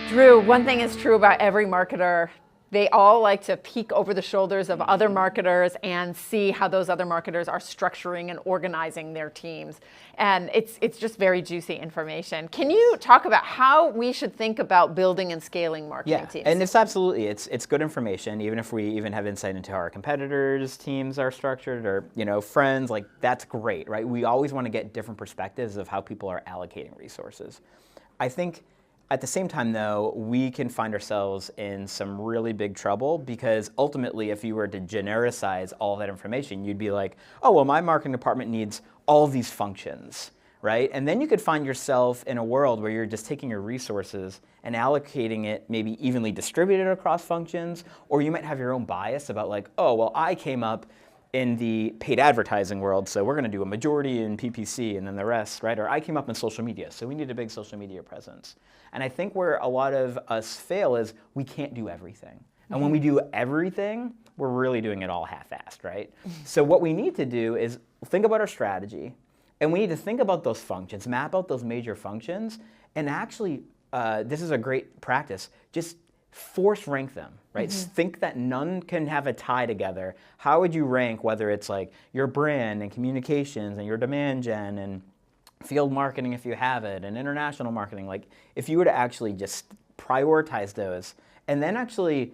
Drew, one thing is true about every marketer. They all like to peek over the shoulders of other marketers and see how those other marketers are structuring and organizing their teams. And it's just very juicy information. Can you talk about how we should think about building and scaling marketing teams? And it's absolutely, it's good information, even if we even have insight into how our competitors' teams are structured or, friends, like that's great, right? We always want to get different perspectives of how people are allocating resources. I think at the same time, though, we can find ourselves in some really big trouble because ultimately, if you were to genericize all that information, you'd be like, oh, well, my marketing department needs all these functions, right? And then you could find yourself in a world where you're just taking your resources and allocating it maybe evenly distributed across functions, or you might have your own bias about like, oh, well, I came up in the paid advertising world, so we're going to do a majority in PPC and then the rest, right? Or I came up in social media, so we need a big social media presence. And I think where a lot of us fail is we can't do everything. And when we do everything, we're really doing it all half-assed, right? So what we need to do is think about our strategy, and we need to think about those functions, map out those major functions, and actually, this is a great practice, just force rank them, right? Think that none can have a tie together. How would you rank whether it's like your brand and communications and your demand gen and field marketing if you have it and international marketing? Like if you were to actually just prioritize those and then actually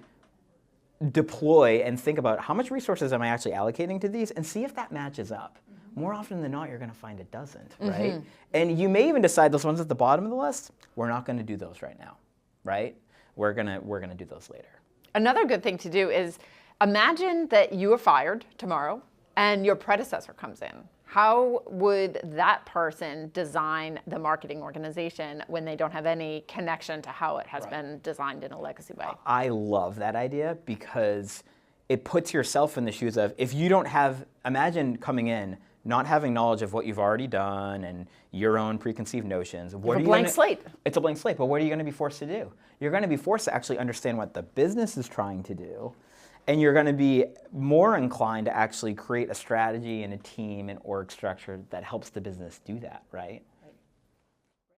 deploy and think about how much resources am I actually allocating to these and see if that matches up. More often than not, you're going to find it doesn't, right? And you may even decide those ones at the bottom of the list, we're not going to do those right now, right? We're gonna do those later. Another good thing to do is imagine that you are fired tomorrow and your predecessor comes in. How would that person design the marketing organization when they don't have any connection to how it has been designed in a legacy way? I love that idea because it puts yourself in the shoes of, if you don't have, imagine coming in, not having knowledge of what you've already done and your own preconceived notions. What are you blank slate. It's a blank slate, but what are you going to be forced to do? You're going to be forced to actually understand what the business is trying to do, and you're going to be more inclined to actually create a strategy and a team and org structure that helps the business do that, right?